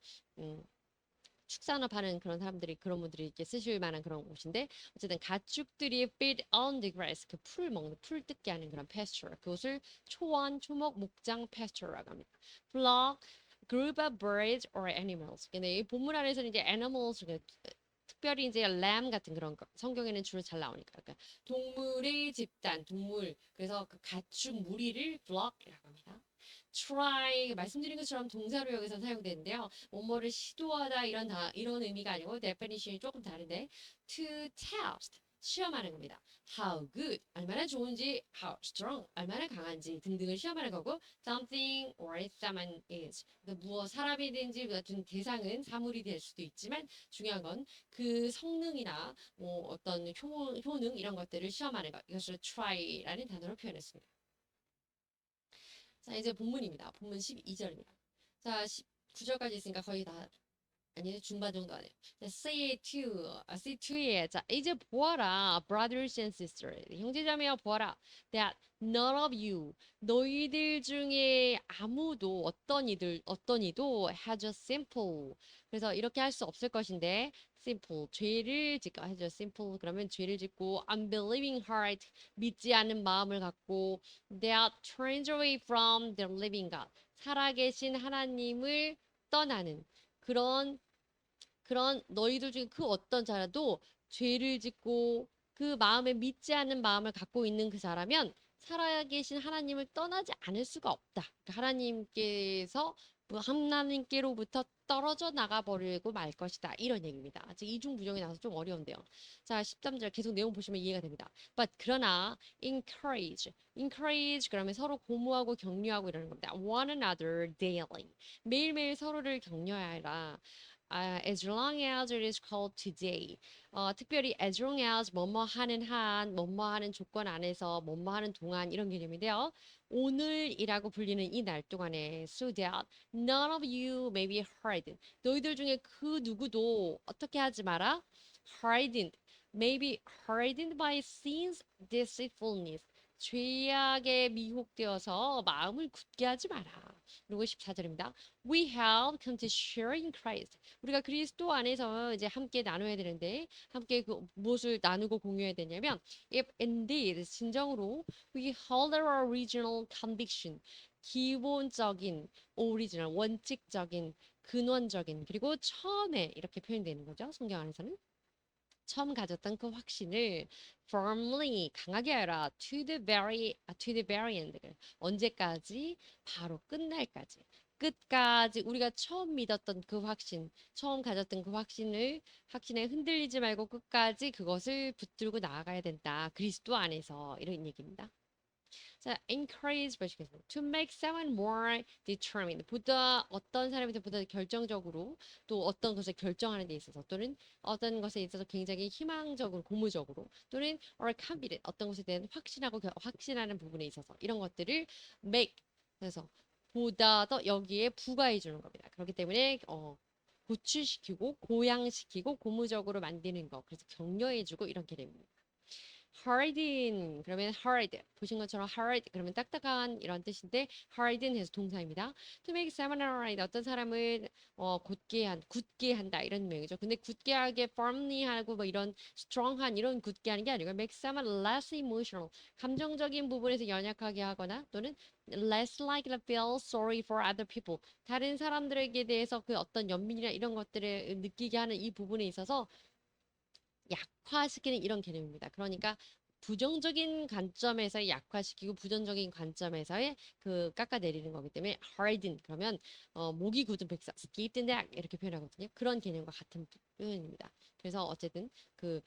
축산업하는 그런 사람들이 그런 분들이 이렇게 쓰실 만한 그런 곳인데 어쨌든 가축들이 feed on the grass 그 풀 뜯게 하는 그런 pasture 그것을 초원, 초목, 목장 pasture라고 합니다. flock group of birds or animals. 근데 이 본문 안에서는 이제 animals 특별히 이제 lamb 같은 그런 거 성경에는 주로 잘 나오니까 그러니까 동물의 집단, 동물 그래서 그 가축 무리를 flock이라고 합니다. try 말씀드린 것처럼 동사로 여기서 사용되는데요. 뭐뭐를 시도하다 이런 의미가 아니고 definition이 조금 다른데 to test 시험하는 겁니다. How good 얼마나 좋은지, how strong 얼마나 강한지 등등을 시험하는 거고 something or someone is 무엇 사람이든지 같은 대상은 사물이 될 수도 있지만 중요한 건 그 성능이나 뭐 어떤 효능 이런 것들을 시험하는 것 이것을 try라는 단어로 표현했습니다. 자, 이제 본문입니다. 본문 12절입니다. 자, 19절까지 있으니까 거의 다 아니 중반 정도 안 해요. 자, C2에 자 이제 보아라, brothers and sisters, 형제자매여 보아라, that none of you, 너희들 중에 아무도 어떤 이도 has a simple, 그래서 이렇게 할 수 없을 것인데 simple 죄를 짓고 하죠. simple 그러면 죄를 짓고 unbelieving heart, 믿지 않는 마음을 갖고 that turns away from the living God, 살아계신 하나님을 떠나는 그런 너희들 중에 그 어떤 자라도 죄를 짓고 그 마음에 믿지 않는 마음을 갖고 있는 그 자라면 살아계신 하나님을 떠나지 않을 수가 없다. 그러니까 하나님께로부터 떨어져 나가 버리고 말 것이다. 이런 얘기입니다. 아직 이중 부정이 나와서 좀 어려운데요. 자, 13절 계속 내용 보시면 이해가 됩니다. But 그러나 encourage 그러면 서로 고무하고 격려하고 이러는 겁니다. One another daily. 매일매일 서로를 격려하라. As long as it is called today. 특별히 as long as 뭐뭐 하는 한, 뭐뭐 하는 조건 안에서, 뭐뭐 하는 동안 이런 개념인데요. 오늘이라고 불리는 이 날 동안에 so that none of you may be hardened. 너희들 중에 그 누구도 어떻게 하지 마라? hardened. may be hardened by sin's deceitfulness. 죄악에 미혹되어서 마음을 굳게 하지 마라. 그리고 14절입니다. We have come to share in Christ. 우리가 그리스도 안에서 이제 함께 나눠야 되는데 함께 그 무엇을 나누고 공유해야 되냐면 if indeed 진정으로 we hold our original conviction, 기본적인 original 원칙적인 근원적인 그리고 처음에 이렇게 표현되는 거죠. 성경 안에서는 처음 가졌던 그 확신을 firmly 강하게 하라 to the very end. 언제까지? 바로 끝날까지. 끝까지 우리가 처음 믿었던 그 확신, 처음 가졌던 그 확신에 흔들리지 말고 끝까지 그것을 붙들고 나아가야 된다. 그리스도 안에서 이런 얘기입니다. 자, encourage 보시겠습니다. To make someone more determined. 어떤 사람이 보다 결정적으로 또 어떤 것을 결정하는 데 있어서 또는 어떤 것에 있어서 굉장히 희망적으로 고무적으로 또는 or confident 어떤 것에 대한 확신하는 부분에 있어서 이런 것들을 make 그래서 보다 더 여기에 부과해 주는 겁니다. 그렇기 때문에 고취시키고 고양시키고 고무적으로 만드는 거 그래서 격려해주고 이런 개념입니다. harden 그러면 hard 보신 것처럼 hard 그러면 딱딱한 이런 뜻인데 harden 해서 동사입니다. To make someone alright 어떤 사람을 굳게 한다 이런 의미죠. 근데 굳게 하게 firmly 하고 뭐 이런 strong한 이런 굳게 하는 게 아니고 make someone less emotional 감정적인 부분에서 연약하게 하거나 또는 less likely to feel sorry for other people 다른 사람들에게 대해서 그 어떤 연민이나 이런 것들을 느끼게 하는 이 부분에 있어서 약화시키는 이런 개념입니다. 그러니까 부정적인 관점에서 약화시키고 부정적인 관점에서의 그 깎아내리는 거기 때문에 harden 그러면 목이 굳은 백사 steeped in that 이렇게 표현하거든요. 그런 개념과 같은 표현입니다. 그래서 어쨌든 그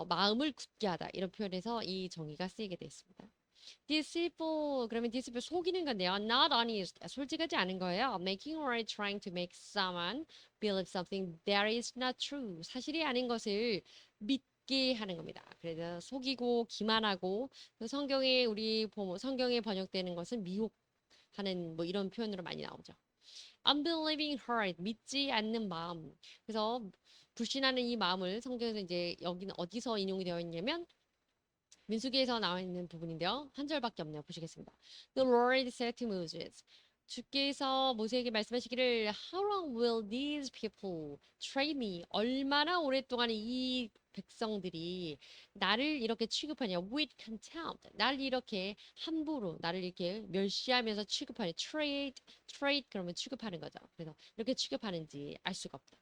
마음을 굳게 하다 이런 표현에서 이 정의가 쓰이게 되어 있습니다. deceitful 그러면 deceitful 속이는 건데요. not honest 솔직하지 않은 거예요. making or trying to make someone believe something that is not true 사실이 아닌 것을 믿게 하는 겁니다. 그래서 속이고 기만하고 성경에 번역되는 것은 미혹하는 뭐 이런 표현으로 많이 나오죠. unbelieving heart 믿지 않는 마음. 그래서 불신하는 이 마음을 성경에서 이제 여기는 어디서 인용이 되어 있냐면 민수기에서 나와 있는 부분인데요. 한 절밖에 없네요. 보시겠습니다. The Lord said to Moses. 주께서 모세에게 말씀하시기를 How long will these people trade me? 얼마나 오랫동안 이 백성들이 나를 이렇게 취급하냐? With contempt. 나를 이렇게 함부로, 나를 이렇게 멸시하면서 취급하냐? Trade 그러면 취급하는 거죠. 그래서 이렇게 취급하는지 알 수가 없다.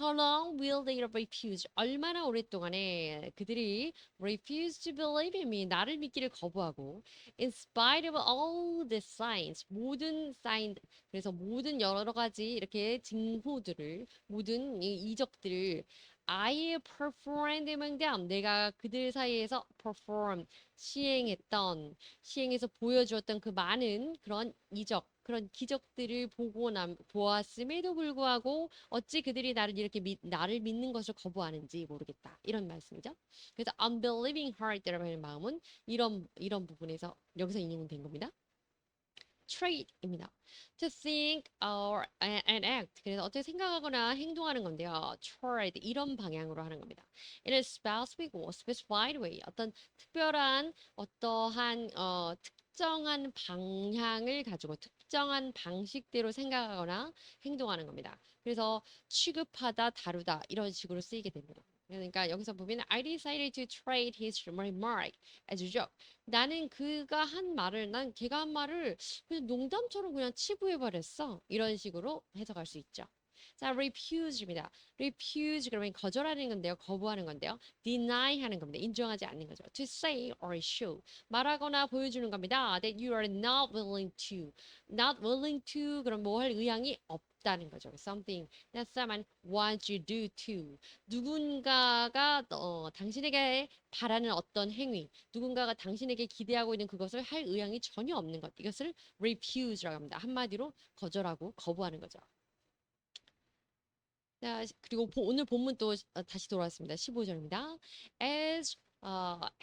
How long will they refuse? 얼마나 오랫동안에 그들이 refuse to believe in me. 나를 믿기를 거부하고 in spite of all the signs. 모든 sign 그래서 모든 여러 가지 이렇게 징후들을 모든 이적들을 I performed among them. 내가 그들 사이에서 perform 시행해서 보여주었던 그 많은 그런 이적 그런 기적들을 보았음에도 불구하고 어찌 그들이 나를 믿는 것을 거부하는지 모르겠다. 이런 말씀이죠. 그래서 unbelieving heart라는 마음은 이런 부분에서 여기서 인용된 겁니다. trait입니다. To think or and act. 그래서 어떻게 생각하거나 행동하는 건데요. toward 이런 방향으로 하는 겁니다. In a specific or specified way. 어떤 특별한 어떠한 특정한 방향을 가지고 특정한 방식대로 생각하거나 행동하는 겁니다. 그래서 취급하다, 다루다 이런 식으로 쓰이게 됩니다. 그러니까 여기서 보면 I decided to trade his remark as a joke. 나는 그가 한 말을, 난 걔가 한 말을 그냥 농담처럼 그냥 치부해버렸어. 이런 식으로 해석할 수 있죠. 자, refuse입니다. refuse 그러면 거절하는 건데요. 거부하는 건데요. deny 하는 겁니다. 인정하지 않는 거죠. to say or show 말하거나 보여주는 겁니다. that you are not willing to. not willing to 그럼 뭐 할 의향이 없다는 거죠. something that someone wants you do to. 누군가가 당신에게 바라는 어떤 행위, 누군가가 당신에게 기대하고 있는 그것을 할 의향이 전혀 없는 것. 이것을 refuse라고 합니다. 한마디로 거절하고 거부하는 거죠. 자, 그리고 오늘 본문 또 다시 돌아왔습니다. 15절입니다. As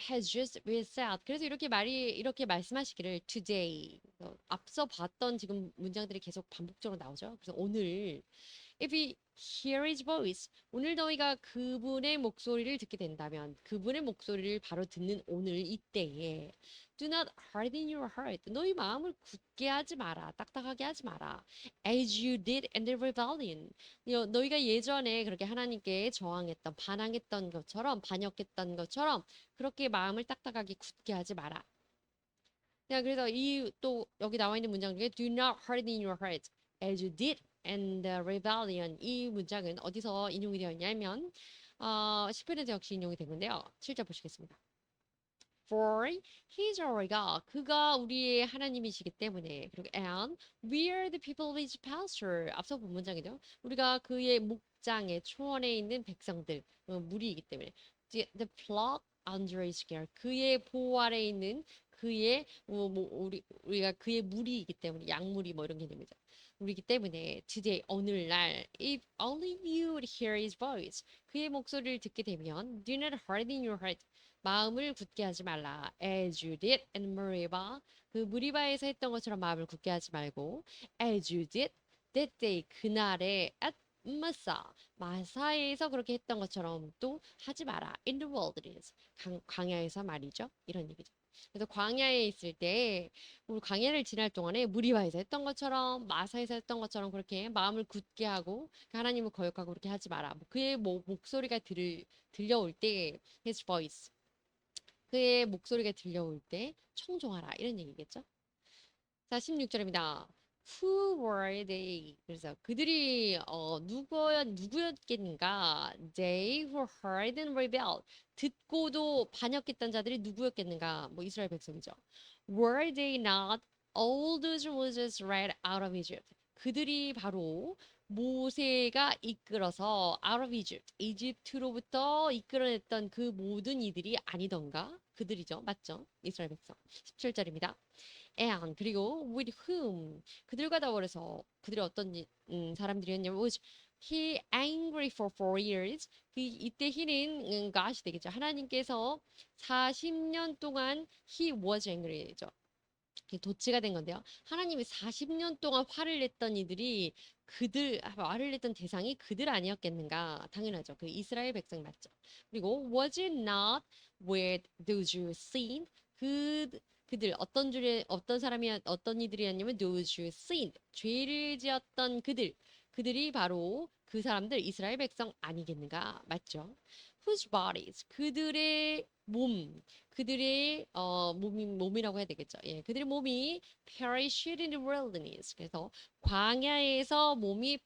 has just been said. 그래서 이렇게 말씀하시기를 today. 앞서 봤던 지금 문장들이 계속 반복적으로 나오죠. 그래서 오늘 If we hear his voice, 오늘 너희가 그분의 목소리를 듣게 된다면, 그분의 목소리를 바로 듣는 오늘 이때에, do not harden your heart. 너희 마음을 굳게 하지 마라, 딱딱하게 하지 마라. As you did in the rebellion. 너희가 예전에 그렇게 하나님께 저항했던, 반항했던 것처럼, 반역했던 것처럼 그렇게 마음을 딱딱하게 굳게 하지 마라. 그래서 또 여기 나와 있는 문장 중에 do not harden your heart as you did and the rebellion 이 문장은 어디서 인용이 되어 있냐면 시편에서 역시 인용이 되는데요. 7절 보시겠습니다. For he is our God. 그가 우리의 하나님이시기 때문에 그리고 and we are the people of his pasture. 앞서 본 문장이죠. 우리가 그의 목장의 초원에 있는 백성들 무리이기 때문에 the flock under his care. 그의 보호 아래 있는 그의 우리가 그의 무리이기 때문에 양무리 뭐 이런 개념이죠. 우리기 때문에 today 오늘날 if only you would hear his voice 그의 목소리를 듣게 되면 do not harden your heart 마음을 굳게 하지 말라 as you did in Meribah 그 무리바에서 했던 것처럼 마음을 굳게 하지 말고 as you did that day 그날에 at 마사에서 그렇게 했던 것처럼 또 하지 마라 in the wilderness 광야에서 말이죠 이런 얘기죠. 그래서 광야에 있을 때 우리 광야를 지날 동안에 무리바에서 했던 것처럼 마사에서 했던 것처럼 그렇게 마음을 굳게 하고 하나님을 거역하고 그렇게 하지 마라. 그의 목소리가 들려올 때 his voice 그의 목소리가 들려올 때 청종하라 이런 얘기겠죠. 자 16절입니다. Who were they? 그래서 그들이 누구였겠는가? They who heard and rebelled. 듣고도 반역했던 자들이 누구였겠는가? 뭐 이스라엘 백성이죠. Were they not all those Moses led out of Egypt? 그들이 바로 모세가 이끌어서 out of Egypt, 이집트로부터 이끌어냈던 그 모든 이들이 아니던가? 그들이죠. 맞죠? 이스라엘 백성. 17절입니다. and 그리고 with whom 그들과 더불어서 그들이 어떤 사람들이었냐면 was he angry for 4 years 이때 he는 God이 되겠죠. 하나님께서 40년 동안 he was angry죠. 도치가 된 건데요. 하나님이 40년 동안 화를 냈던 이들이 화를 냈던 대상이 그들 아니었겠는가? 당연하죠. 그 이스라엘 백성 맞죠. 그리고 was it not with those who sinned? 그들 어떤 사람이 어떤 이들이었냐면 those who sinned 죄를 지었던 그들이 바로 그 사람들 이스라엘 백성 아니겠는가 맞죠? Whose bodies 그들의 그들의 몸이라고 해야 되겠죠. 예, 그들의 몸이 perished in the wilderness. 그래서 광야에서 몸이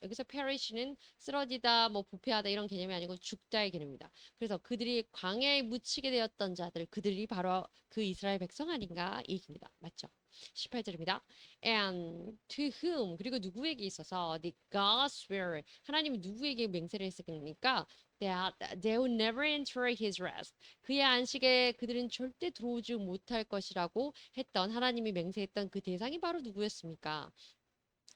여기서 perish는 쓰러지다, 뭐 부패하다 이런 개념이 아니고 죽다의 개념입니다. 그래서 그들이 광야에 묻히게 되었던 자들, 그들이 바로 그 이스라엘 백성 아닌가 이 얘기입니다. 맞죠? 18절입니다. And to whom 그리고 누구에게 있어서 the God swear 하나님이 누구에게 맹세를 했으니까 that they will never enter his rest. 그의 안식에 그들은 절대 들어오지 못할 것이라고 했던 하나님이 맹세했던 그 대상이 바로 누구였습니까?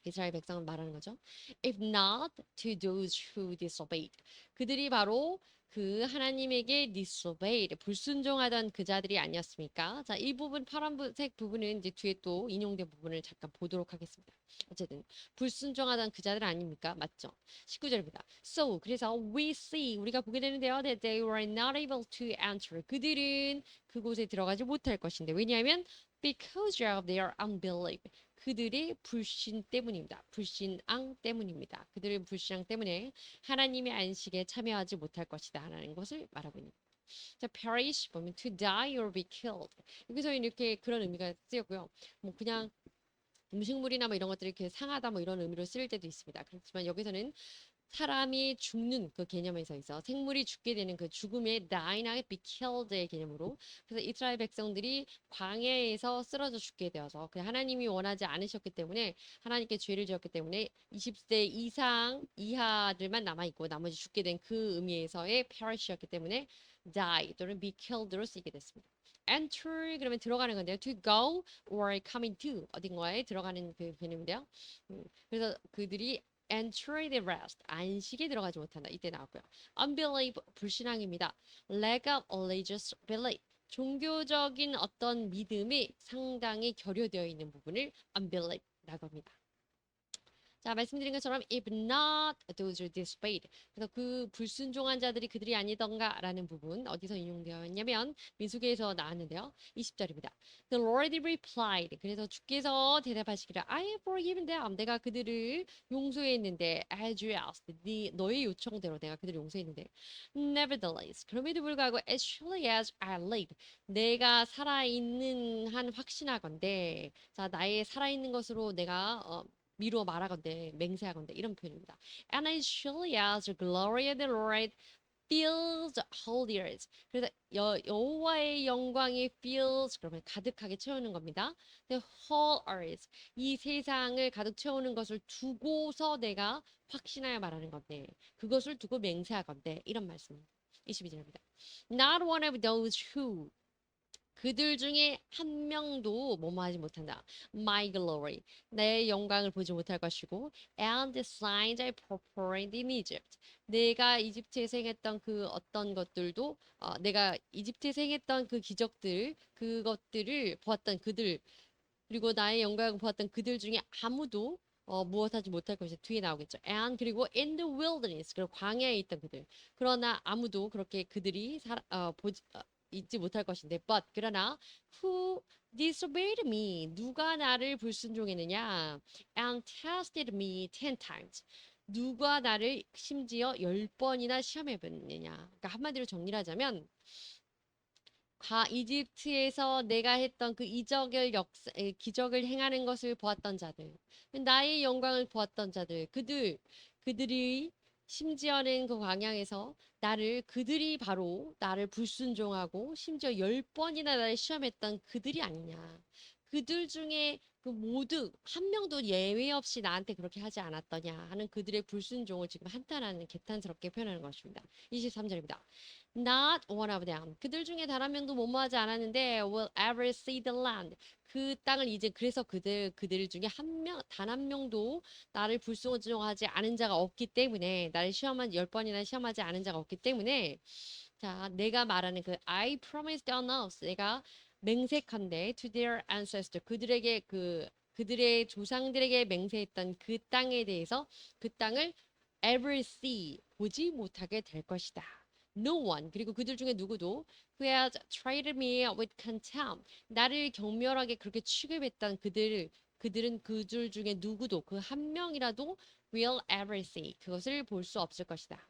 이스라엘 백성을 말하는 거죠. If not to those who disobeyed. 그들이 바로 그 하나님에게 disobeyed, 불순종하던 그 자들이 아니었습니까? 자, 이 부분 파란색 부분은 이제 뒤에 또 인용된 부분을 잠깐 보도록 하겠습니다. 어쨌든 불순종하던 그 자들 아닙니까? 맞죠? 19절입니다. So, 그래서 we see, 우리가 보게 되는데요. That they were not able to enter. 그들은 그곳에 들어가지 못할 것인데 왜냐하면 because of their unbelief. 그들의 불신 때문입니다. 불신앙 때문입니다. 그들의 불신앙 때문에 하나님의 안식에 참여하지 못할 것이다 라는 것을 말하고 있는 거예요. 자, perish 보면 to die or be killed. 여기서 이렇게 그런 의미가 쓰였고요. 뭐 그냥 음식물이나 뭐 이런 것들이 이렇게 상하다 뭐 이런 의미로 쓰일 때도 있습니다. 그렇지만 여기서는 사람이 죽는 그 개념에서 있어 생물이 죽게 되는 그 죽음의 dy나 be killed의 개념으로 그래서 이스라엘 백성들이 광야에서 쓰러져 죽게 되어서 그 하나님이 원하지 않으셨기 때문에 하나님께 죄를 지었기 때문에 20세 이상 이하들만 남아 있고 나머지 죽게 된 그 의미에서의 perish였기 때문에 die 또는 be killed로 쓰이게 됐습니다. enter 그러면 들어가는 건데요. to go or come into 어딘가에 들어가는 그 개념인데요. 그래서 그들이 enter the rest 안식에 들어가지 못한다. 이때 나왔고요. unbelief 불신앙입니다. lack of religious belief 종교적인 어떤 믿음이 상당히 결여되어 있는 부분을 unbelief라고 합니다. 자, 말씀드린 것처럼 if not those who disobeyed. 그래서 그 불순종한 자들이 그들이 아니던가라는 부분 어디서 인용되어 있냐면 민수기에서 나왔는데요. 20절입니다. The Lord replied. 그래서 주께서 대답하시기를 I have forgiven them. 내가 그들을 용서했는데 as you asked. 너의 요청대로 내가 그들을 용서했는데 nevertheless. 그럼에도 불구하고 as surely as I live. 내가 살아있는 한 확신하건대 자, 나의 살아있는 것으로 내가 미루어 말하건대 맹세하건대 이런 표현입니다. And as surely as the glory of the Lord fills the whole earth. 그래서 여호와의 영광이 fills 그러면 가득하게 채우는 겁니다. The whole earth. 이 세상을 가득 채우는 것을 두고서 내가 확신하여 말하는 건데 그것을 두고 맹세하건대 이런 말씀입니다. 22절입니다. Not one of those who 그들 중에 한 명도 뭐뭐 하지 못한다. My glory. 내 영광을 보지 못할 것이고 and the signs I performed in Egypt. 내가 이집트에서 행했던 그 어떤 것들도 내가 이집트에서 행했던 그 기적들 그것들을 보았던 그들 그리고 나의 영광을 보았던 그들 중에 아무도 무엇하지 못할 것이 뒤에 나오겠죠. And 그리고 in the wilderness 그리고 광야에 있던 그들. 그러나 아무도 그렇게 그들이 잊지 못할 것인데 but 그러나 who disobeyed me 누가 나를 불순종했느냐 and tested me 10 times 누가 나를 심지어 10번이나 시험해 봤느냐. 그러니까 한마디로 정리를 하자면 이집트에서 내가 했던 그 기적을 행하는 것을 보았던 자들, 나의 영광을 보았던 자들, 그들이 심지어는 그 광야에서 그들이 바로 나를 불순종하고 심지어 10번이나 나를 시험했던 그들이 아니냐. 그들 중에 그 모두 한 명도 예외 없이 나한테 그렇게 하지 않았더냐 하는 그들의 불순종을 지금 한탄하는 개탄스럽게 표현하는 것입니다. 23절입니다. Not one of them. 그들 중에 단 한 명도 뭐뭐하지 않았는데 will ever see the land. 그 땅을 이제 그래서 그들 중에 단 한 명도 나를 불순종하지 않은 자가 없기 때문에 나를 10번이나 시험하지 않은 자가 없기 때문에 자, 내가 말하는 그 I promised on oath. 내가 맹세컨대 to their ancestor. 그들의 조상들에게 맹세했던 그 땅에 대해서 그 땅을 ever see 보지 못하게 될 것이다. No one 그리고 그들 중에 누구도 who has treated me with contempt 나를 경멸하게 그렇게 취급했던 그들은 그들 중에 누구도 그 한 명이라도 will ever see 그것을 볼 수 없을 것이다.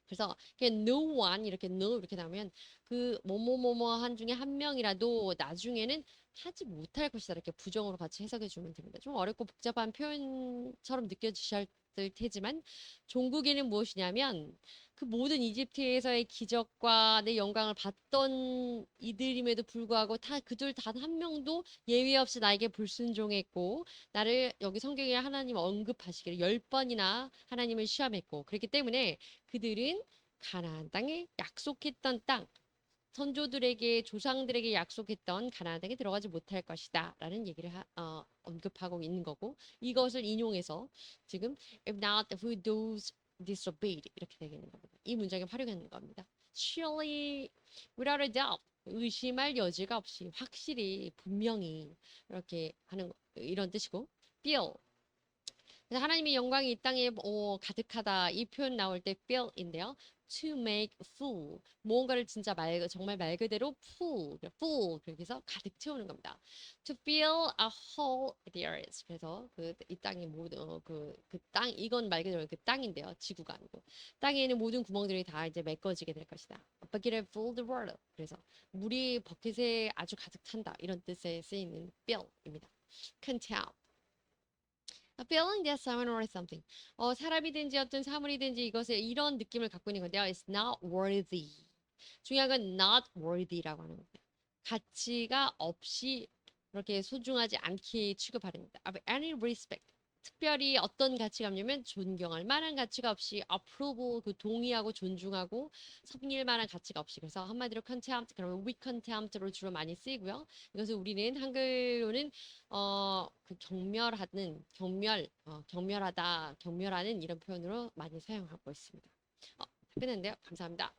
그래서 no one 이렇게 no 이렇게 나오면 그 뭐뭐뭐뭐한 중에 한 명이라도 나중에는 하지 못할 것이다 이렇게 부정으로 같이 해석해 주면 됩니다. 좀 어렵고 복잡한 표현처럼 느껴지실 테지만 종국에는 무엇이냐면 그 모든 이집트에서의 기적과 내 영광을 봤던 이들임에도 불구하고 그들 단 한 명도 예외 없이 나에게 불순종했고 나를 여기 성경에 하나님 언급하시기를 10번이나 하나님을 시험했고 그렇기 때문에 그들은 가나안 땅에 약속했던 땅 선조들에게 조상들에게 약속했던 가나안 땅에 들어가지 못할 것이다라는 얘기를 언급하고 있는 거고 이것을 인용해서 지금 if not who those disobeyed 이렇게 되겠는 겁니다. 이 문장에 활용하는 겁니다. Surely, without a doubt, 의심할 여지가 없이 확실히 분명히 이렇게 하는 이런 뜻이고 feel 그래서 하나님의 영광이 이 땅에 가득하다 이 표현 나올 때 fill인데요. To make full 무언가를 진짜 정말 말 그대로 full 그렇게 해서 가득 채우는 겁니다. To fill a whole the earth 그래서 이 땅의 모든 그 땅 이건 말 그대로 그 땅인데요. 지구가 아니고 땅에 있는 모든 구멍들이 다 이제 메꿔지게 될 것이다. A bucket full the water 그래서 물이 버킷에 아주 가득 찬다 이런 뜻에 쓰이는 fill입니다. Contempt A feeling that someone or something. 사람이든지 어떤 사물이든지 이것에 이런 느낌을 갖고 있는 건데요. It's not worthy. 중요한 건 not worthy라고 하는 겁니다. 가치가 없이 그렇게 소중하지 않게 취급하는 겁니다. Of any respect. 특별히 어떤 가치가 없냐면 존경할 만한 가치가 없이 approve 그 동의하고 존중하고 섬길 만한 가치가 없이 그래서 한마디로 contempt 그러면 we contempt로 주로 많이 쓰이고요. 이것을 우리는 한글로는 그 경멸하다 경멸하는 이런 표현으로 많이 사용하고 있습니다. 끝났는데요. 감사합니다.